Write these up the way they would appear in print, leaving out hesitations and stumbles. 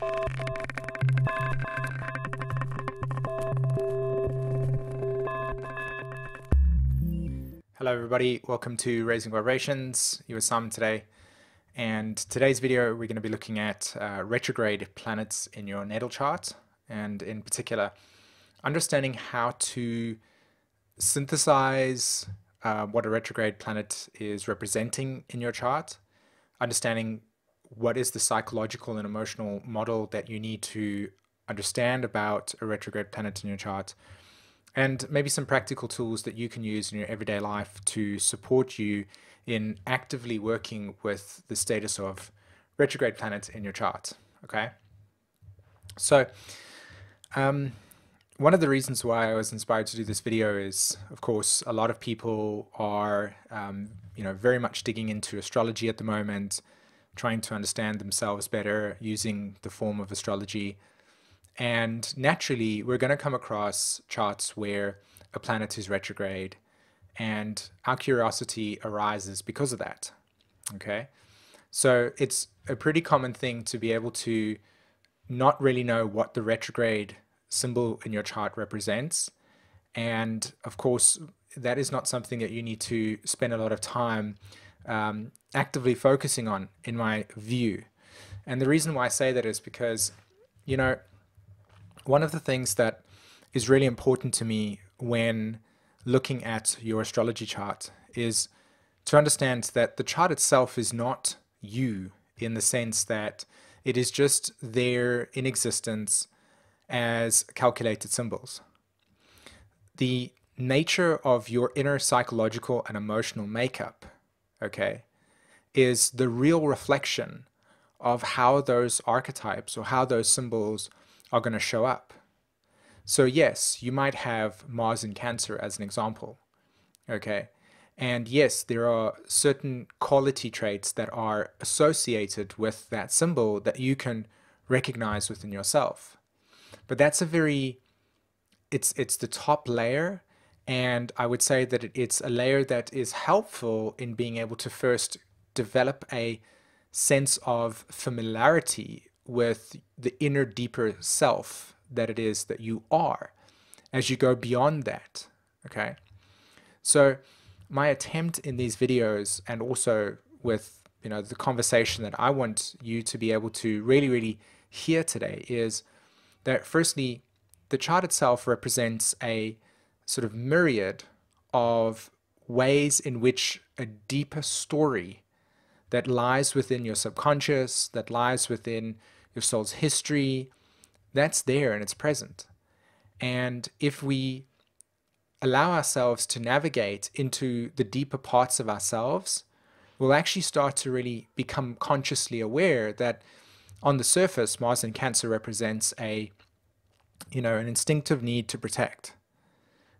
Hello everybody, welcome to Raising Vibrations. You with Simon today, and today's video we're going to be looking at retrograde planets in your natal chart, and in particular understanding how to synthesize what a retrograde planet is representing in your chart, understanding what is the psychological and emotional model that you need to understand about a retrograde planet in your chart, and maybe some practical tools that you can use in your everyday life to support you in actively working with the status of retrograde planets in your chart. Okay, so one of the reasons why I was inspired to do this video is, of course, a lot of people are very much digging into astrology at the moment, trying to understand themselves better using the form of astrology. And naturally, we're going to come across charts where a planet is retrograde, and our curiosity arises because of that. Okay, so it's a pretty common thing to be able to not really know what the retrograde symbol in your chart represents. And of course, that is not something that you need to spend a lot of time actively focusing on, in my view. And the reason why I say that is because, one of the things that is really important to me when looking at your astrology chart is to understand that the chart itself is not you, in the sense that it is just there in existence as calculated symbols. The nature of your inner psychological and emotional makeup, okay, is the real reflection of how those archetypes or how those symbols are going to show up. So yes, you might have Mars in Cancer as an example, okay? And yes, there are certain quality traits that are associated with that symbol that you can recognize within yourself. But that's it's the top layer, and I would say that it's a layer that is helpful in being able to first develop a sense of familiarity with the inner, deeper self that it is that you are as you go beyond that. Okay, so my attempt in these videos, and also with the conversation that I want you to be able to really hear today, is that firstly, the chart itself represents a sort of myriad of ways in which a deeper story that lies within your subconscious, that lies within your soul's history, that's there and it's present. And if we allow ourselves to navigate into the deeper parts of ourselves, we'll actually start to really become consciously aware that on the surface, Mars in Cancer represents an instinctive need to protect.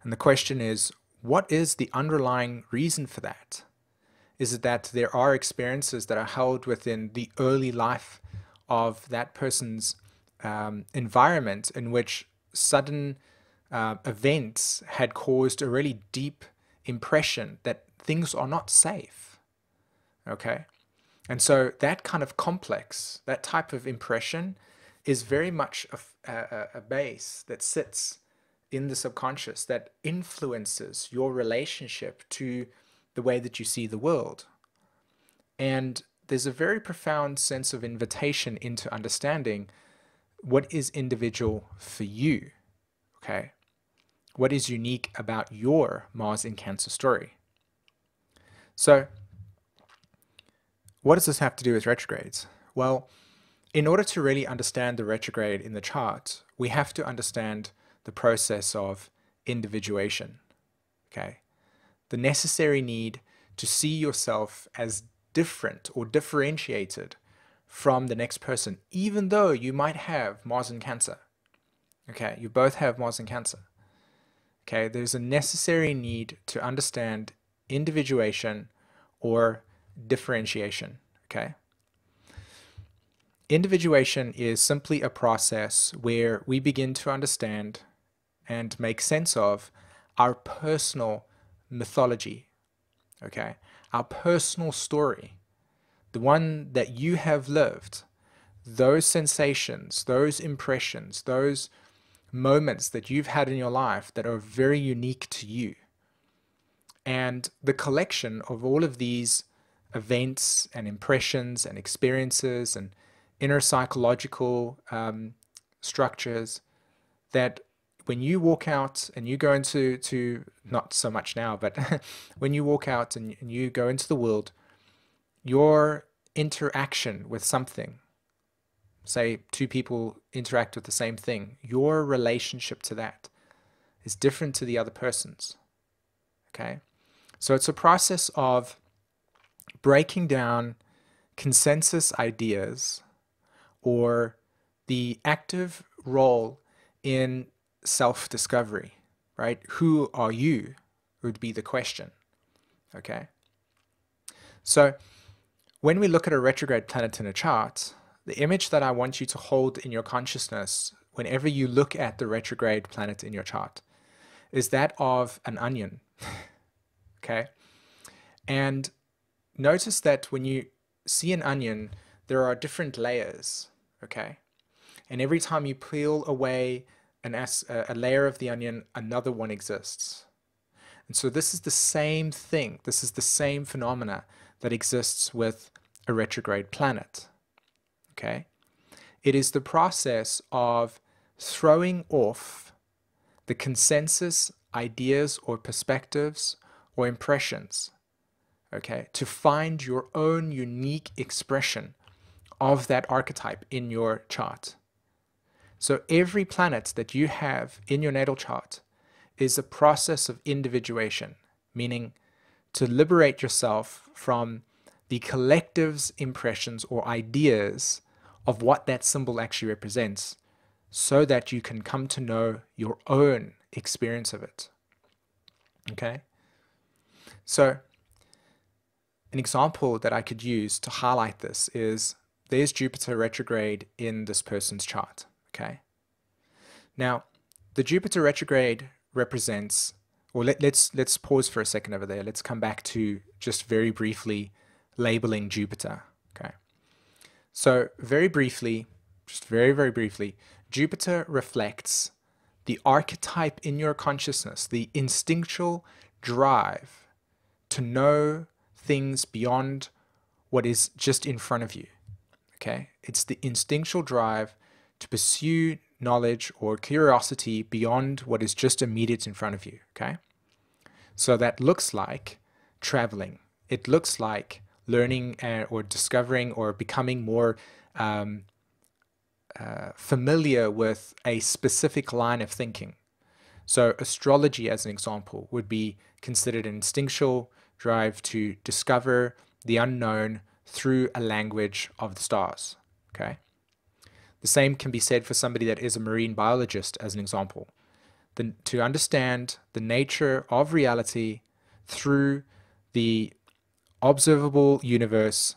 And the question is, what is the underlying reason for that? Is it that there are experiences that are held within the early life of that person's environment in which sudden events had caused a really deep impression that things are not safe? Okay? And so that kind of complex, that type of impression is very much a base that sits in the subconscious that influences your relationship to the way that you see the world. And there's a very profound sense of invitation into understanding what is individual for you, okay? What is unique about your Mars in Cancer story? So, what does this have to do with retrogrades? Well, in order to really understand the retrograde in the chart, we have to understand the process of individuation, okay? The necessary need to see yourself as different or differentiated from the next person, even though you might have Mars in Cancer. Okay, you both have Mars in Cancer. Okay, there's a necessary need to understand individuation or differentiation. Okay, individuation is simply a process where we begin to understand and make sense of our personal mythology, okay? Our personal story, the one that you have lived, those sensations, those impressions, those moments that you've had in your life that are very unique to you. And the collection of all of these events and impressions and experiences and inner psychological structures, that when you walk out and you go into not so much now, but when you walk out and you go into the world, your interaction with something, say two people interact with the same thing, your relationship to that is different to the other person's. Okay? So it's a process of breaking down consensus ideas, or the active role in self-discovery, right? Who are you would be the question. Okay? So when we look at a retrograde planet in a chart, the image that I want you to hold in your consciousness whenever you look at the retrograde planet in your chart is that of an onion. Okay? And notice that when you see an onion, there are different layers. Okay? And every time you peel away a layer of the onion, another one exists. And so this is the same thing. This is the same phenomena that exists with a retrograde planet. Okay? It is the process of throwing off the consensus ideas or perspectives or impressions, okay, to find your own unique expression of that archetype in your chart. So every planet that you have in your natal chart is a process of individuation, meaning to liberate yourself from the collective's impressions or ideas of what that symbol actually represents, so that you can come to know your own experience of it. Okay? So an example that I could use to highlight this is, there's Jupiter retrograde in this person's chart. Okay? Now, the Jupiter retrograde represents, or let's pause for a second over there. Let's come back to just very briefly labeling Jupiter. Okay? So very briefly, just very briefly, Jupiter reflects the archetype in your consciousness, the instinctual drive to know things beyond what is just in front of you. Okay? It's the instinctual drive to pursue knowledge or curiosity beyond what is just immediate in front of you. Okay? So that looks like traveling. It looks like learning or discovering or becoming more familiar with a specific line of thinking. So astrology, as an example, would be considered an instinctual drive to discover the unknown through a language of the stars. Okay? The same can be said for somebody that is a marine biologist, as an example. To understand the nature of reality through the observable universe,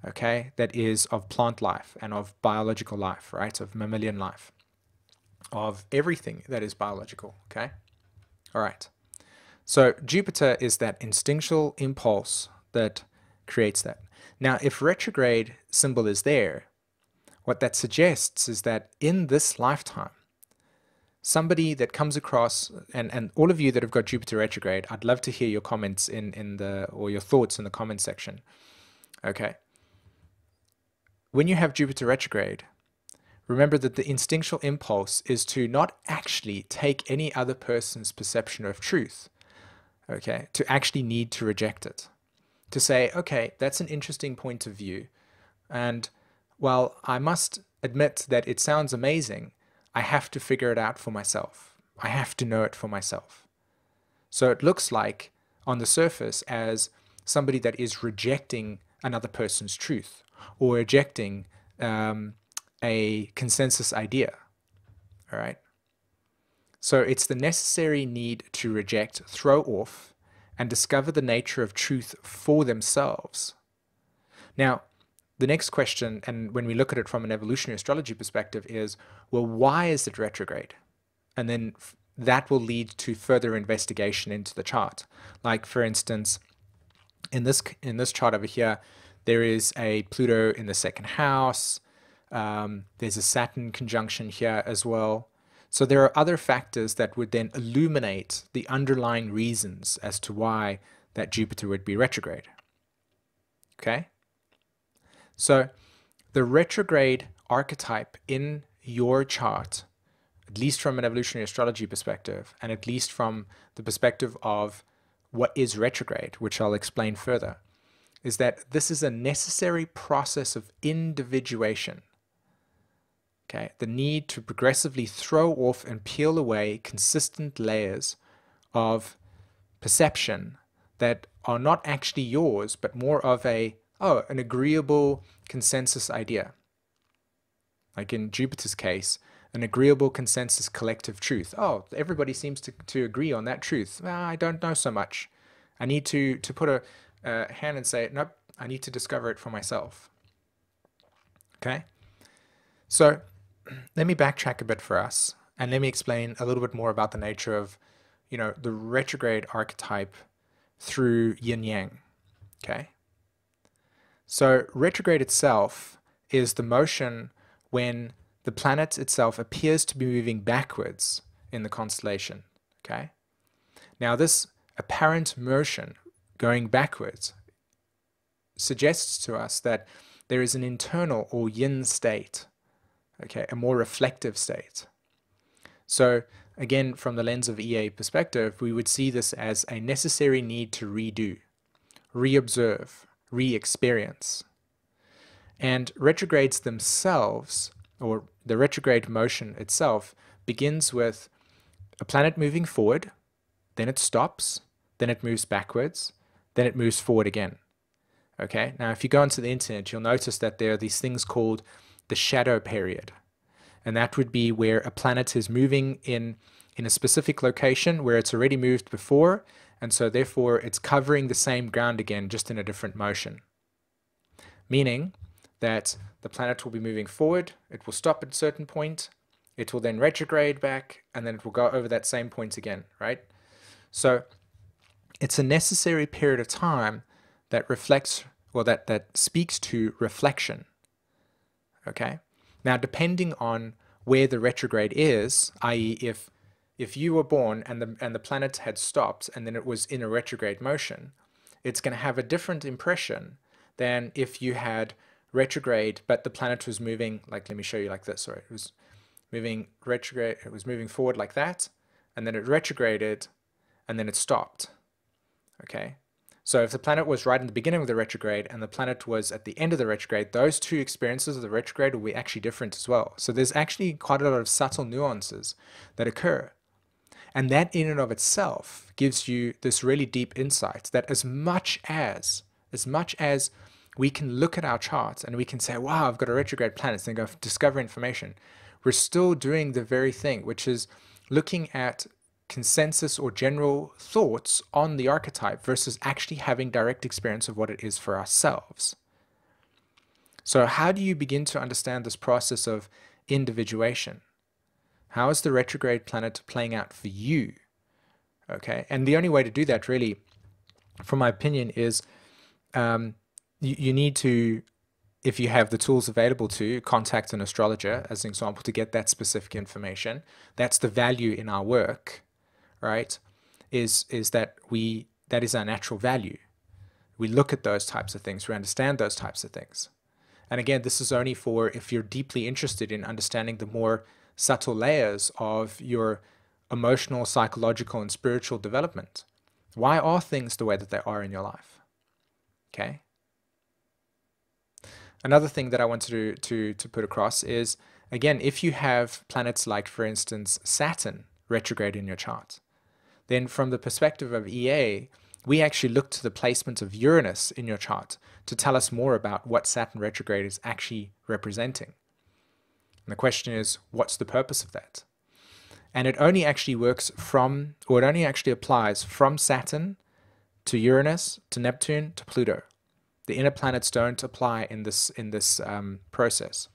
okay, that is of plant life and of biological life, right, of mammalian life, of everything that is biological. Okay? All right. So Jupiter is that instinctual impulse that creates that. Now, if retrograde symbol is there, what that suggests is that in this lifetime, somebody that comes across, and all of you that have got Jupiter retrograde, I'd love to hear your comments or your thoughts in the comment section. Okay. When you have Jupiter retrograde, remember that the instinctual impulse is to not actually take any other person's perception of truth, okay, to actually need to reject it. To say, okay, that's an interesting point of view, and while I must admit that it sounds amazing, I have to figure it out for myself. I have to know it for myself. So it looks like, on the surface, as somebody that is rejecting another person's truth, or rejecting a consensus idea. All right? So it's the necessary need to reject, throw off, and discover the nature of truth for themselves. Now, the next question, and when we look at it from an evolutionary astrology perspective, is, well, why is it retrograde? And then that will lead to further investigation into the chart. Like, for instance, in this chart over here, there is a Pluto in the second house. There's a Saturn conjunction here as well. So there are other factors that would then illuminate the underlying reasons as to why that Jupiter would be retrograde. Okay? So the retrograde archetype in your chart, at least from an evolutionary astrology perspective, and at least from the perspective of what is retrograde, which I'll explain further, is that this is a necessary process of individuation. Okay, the need to progressively throw off and peel away consistent layers of perception that are not actually yours, but more of an agreeable consensus idea. Like in Jupiter's case, an agreeable consensus collective truth. Oh, everybody seems to agree on that truth. I don't know so much. I need to put a hand and say, nope, I need to discover it for myself. Okay? So let me backtrack a bit for us, and let me explain a little bit more about the nature of, the retrograde archetype through yin-yang. Okay? So retrograde itself is the motion when the planet itself appears to be moving backwards in the constellation. Okay? Now this apparent motion going backwards suggests to us that there is an internal or yin state, okay, a more reflective state. So again, from the lens of EA perspective, we would see this as a necessary need to redo, re-observe, re-experience. And retrogrades themselves, or the retrograde motion itself, begins with a planet moving forward, then it stops, then it moves backwards, then it moves forward again. Okay, now if you go onto the internet, you'll notice that there are these things called the shadow period. And that would be where a planet is moving in a specific location where it's already moved before, and so therefore it's covering the same ground again, just in a different motion. Meaning that the planet will be moving forward, it will stop at a certain point, it will then retrograde back, and then it will go over that same point again, right? So it's a necessary period of time that reflects, or that speaks to reflection. Okay? Now, depending on where the retrograde is, i.e. if you were born and the planet had stopped and then it was in a retrograde motion, it's going to have a different impression than if you had retrograde but the planet was moving, like, let me show you like this. Sorry, it was moving retrograde, it was moving forward like that, and then it retrograded and then it stopped. Okay? So if the planet was right in the beginning of the retrograde and the planet was at the end of the retrograde, those two experiences of the retrograde will be actually different as well. So there's actually quite a lot of subtle nuances that occur. And that in and of itself gives you this really deep insight that as much as we can look at our charts and we can say, wow, I've got a retrograde planet, and go discover information, we're still doing the very thing, which is looking at consensus or general thoughts on the archetype versus actually having direct experience of what it is for ourselves. So how do you begin to understand this process of individuation? How is the retrograde planet playing out for you? Okay, and the only way to do that really, from my opinion, is you need to, if you have the tools available to, contact an astrologer, as an example, to get that specific information. That's the value in our work, right? Is that that is our natural value. We look at those types of things, we understand those types of things. And again, this is only for if you're deeply interested in understanding the more subtle layers of your emotional, psychological, and spiritual development. Why are things the way that they are in your life? Okay. Another thing that I wanted to put across is, again, if you have planets like, for instance, Saturn retrograde in your chart, then from the perspective of EA, we actually look to the placement of Uranus in your chart to tell us more about what Saturn retrograde is actually representing. And the question is, what's the purpose of that? And it only actually works from, or it only actually applies from Saturn to Uranus, to Neptune, to Pluto. The inner planets don't apply in this process.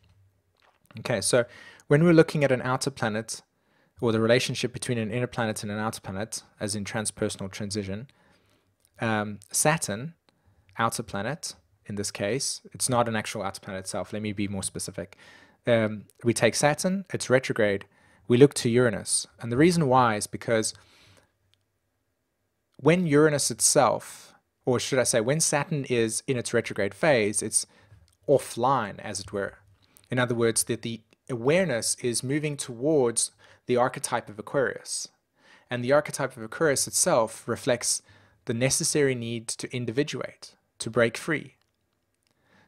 Okay, so when we're looking at an outer planet, or the relationship between an inner planet and an outer planet, as in transpersonal transition, Saturn, outer planet, in this case. It's not an actual outer planet itself. Let me be more specific. We take Saturn, it's retrograde. We look to Uranus. And the reason why is because when Uranus itself, or should I say, when Saturn is in its retrograde phase, it's offline, as it were. In other words, that the awareness is moving towards the archetype of Aquarius. And the archetype of Aquarius itself reflects the necessary need to individuate, to break free.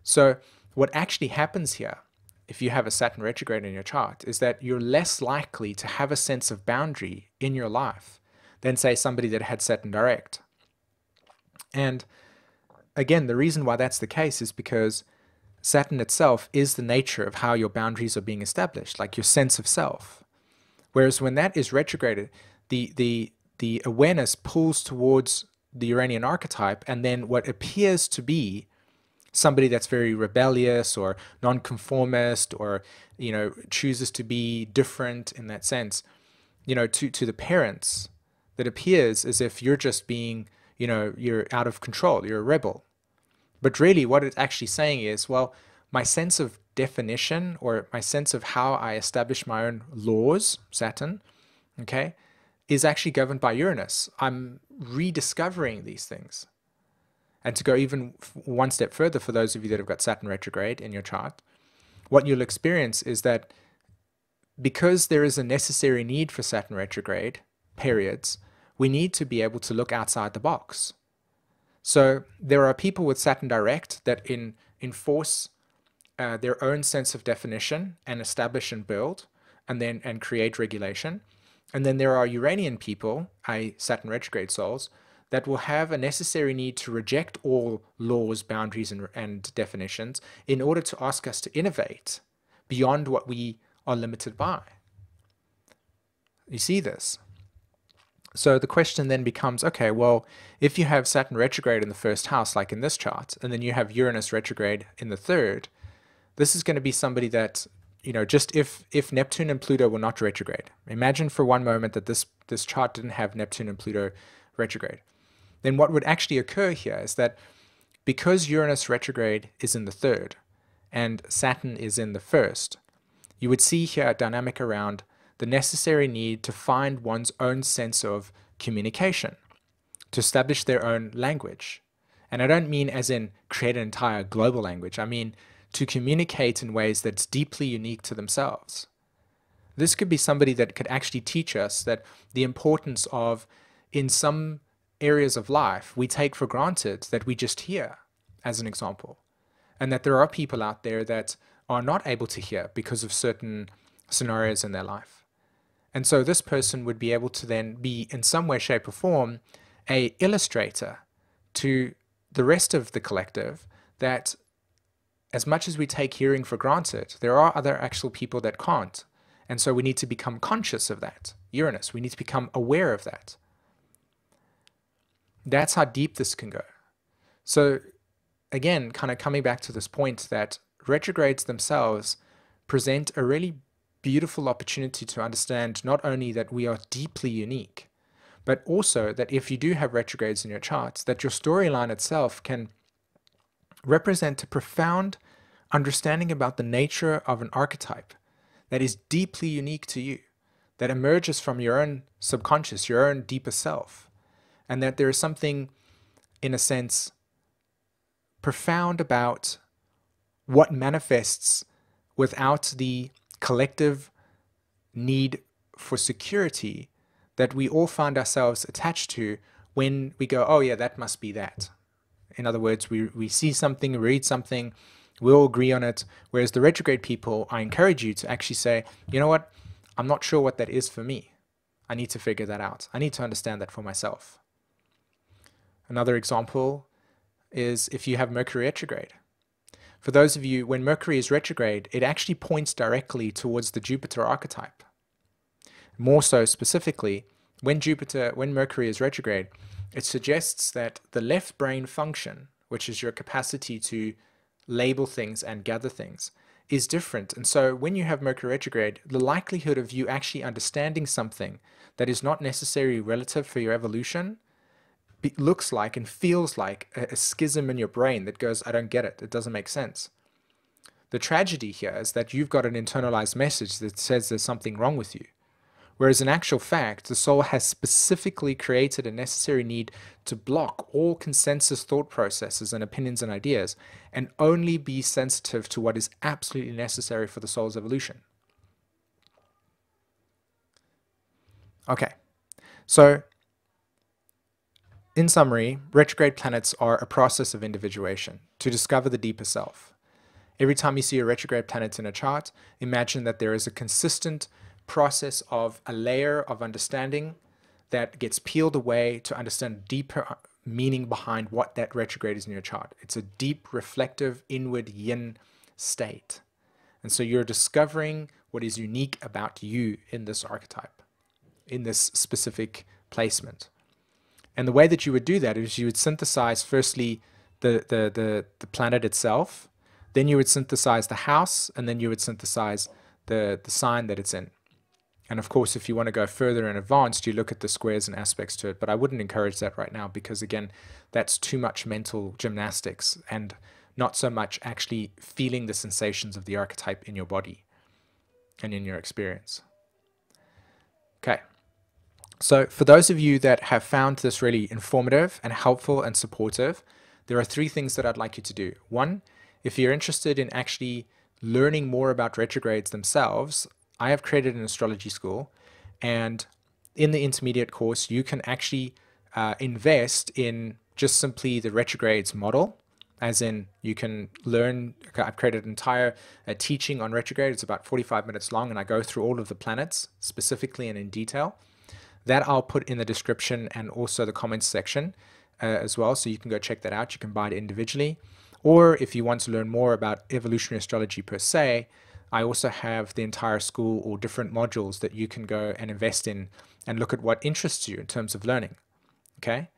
So what actually happens here, if you have a Saturn retrograde in your chart, is that you're less likely to have a sense of boundary in your life than, say, somebody that had Saturn direct. And again, the reason why that's the case is because Saturn itself is the nature of how your boundaries are being established, like your sense of self. Whereas when that is retrograded, the awareness pulls towards the Uranian archetype, and then what appears to be somebody that's very rebellious or nonconformist, or chooses to be different in that sense, to the parents, that appears as if you're just being, you're out of control, you're a rebel. But really what it's actually saying is, well, my sense of definition, or my sense of how I establish my own laws, Saturn, okay, is actually governed by Uranus. I'm rediscovering these things. And to go even one step further, for those of you that have got Saturn retrograde in your chart, what you'll experience is that because there is a necessary need for Saturn retrograde periods, we need to be able to look outside the box. So there are people with Saturn direct that enforce their own sense of definition and establish and build, and create regulation. And then there are Uranian people, i.e. Saturn retrograde souls, that will have a necessary need to reject all laws, boundaries, and definitions in order to ask us to innovate beyond what we are limited by. You see this? So the question then becomes, okay, well, if you have Saturn retrograde in the first house, like in this chart, and then you have Uranus retrograde in the third, this is going to be somebody that, just if Neptune and Pluto were not retrograde, imagine for one moment that this chart didn't have Neptune and Pluto retrograde, then what would actually occur here is that because Uranus retrograde is in the third and Saturn is in the first, you would see here a dynamic around the necessary need to find one's own sense of communication, to establish their own language. And I don't mean as in create an entire global language. I mean to communicate in ways that's deeply unique to themselves. This could be somebody that could actually teach us that the importance of, in some areas of life, we take for granted that we just hear, as an example. And that there are people out there that are not able to hear because of certain scenarios in their life. And so this person would be able to then be, in some way, shape, or form, an illustrator to the rest of the collective that, as much as we take hearing for granted, there are other actual people that can't. And so we need to become conscious of that. Uranus, we need to become aware of that. That's how deep this can go. So again, kind of coming back to this point that retrogrades themselves present a really beautiful opportunity to understand not only that we are deeply unique, but also that if you do have retrogrades in your charts, that your storyline itself can represent a profound understanding about the nature of an archetype that is deeply unique to you, that emerges from your own subconscious, your own deeper self, and that there is something, in a sense, profound about what manifests without the collective need for security that we all find ourselves attached to when we go, oh yeah, that must be that. In other words, we see something, read something, we all agree on it. Whereas the retrograde people, I encourage you to actually say, you know what, I'm not sure what that is for me. I need to figure that out. I need to understand that for myself. Another example is if you have Mercury retrograde. For those of you, when Mercury is retrograde, it actually points directly towards the Jupiter archetype. More so specifically, when Mercury is retrograde, it suggests that the left brain function, which is your capacity to label things and gather things, is different. And so when you have Mercury retrograde, the likelihood of you actually understanding something that is not necessarily relative for your evolution looks like and feels like a schism in your brain that goes, I don't get it. It doesn't make sense. The tragedy here is that you've got an internalized message that says there's something wrong with you. Whereas in actual fact, the soul has specifically created a necessary need to block all consensus thought processes and opinions and ideas, and only be sensitive to what is absolutely necessary for the soul's evolution. Okay, so in summary, retrograde planets are a process of individuation to discover the deeper self. Every time you see a retrograde planet in a chart, imagine that there is a consistent process of a layer of understanding that gets peeled away to understand deeper meaning behind what that retrograde is in your chart. It's a deep, reflective, inward yin state. And so you're discovering what is unique about you in this archetype, in this specific placement. And the way that you would do that is you would synthesize firstly the planet itself, then you would synthesize the house, and then you would synthesize the sign that it's in. And of course, if you want to go further and advanced, you look at the squares and aspects to it. But I wouldn't encourage that right now because, again, that's too much mental gymnastics and not so much actually feeling the sensations of the archetype in your body and in your experience. Okay. So for those of you that have found this really informative and helpful and supportive, there are 3 things that I'd like you to do. 1, if you're interested in actually learning more about retrogrades themselves, I have created an astrology school, and in the intermediate course, you can actually invest in just simply the retrogrades model, as in you can learn. I've created an entire teaching on retrograde. It's about 45 minutes long, and I go through all of the planets specifically and in detail. That I'll put in the description and also the comments section as well, so you can go check that out. You can buy it individually. Or if you want to learn more about evolutionary astrology per se, I also have the entire school or different modules that you can go and invest in and look at what interests you in terms of learning. Okay?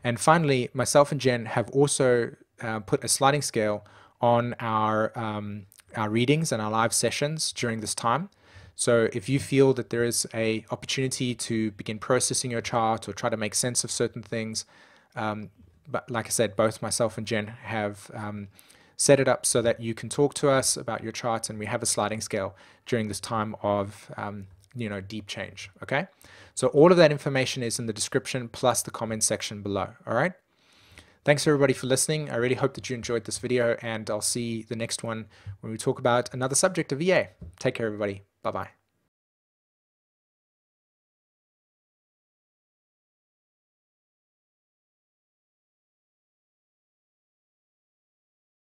And finally, myself and Jen have also put a sliding scale on our readings and our live sessions during this time. So if you feel that there is an opportunity to begin processing your chart or try to make sense of certain things, but like I said, both myself and Jen have set it up so that you can talk to us about your chart, and we have a sliding scale during this time of deep change. Okay, so all of that information is in the description plus the comment section below. All right, thanks everybody for listening. I really hope that you enjoyed this video, and I'll see the next one when we talk about another subject of EA. Take care, everybody. Bye bye.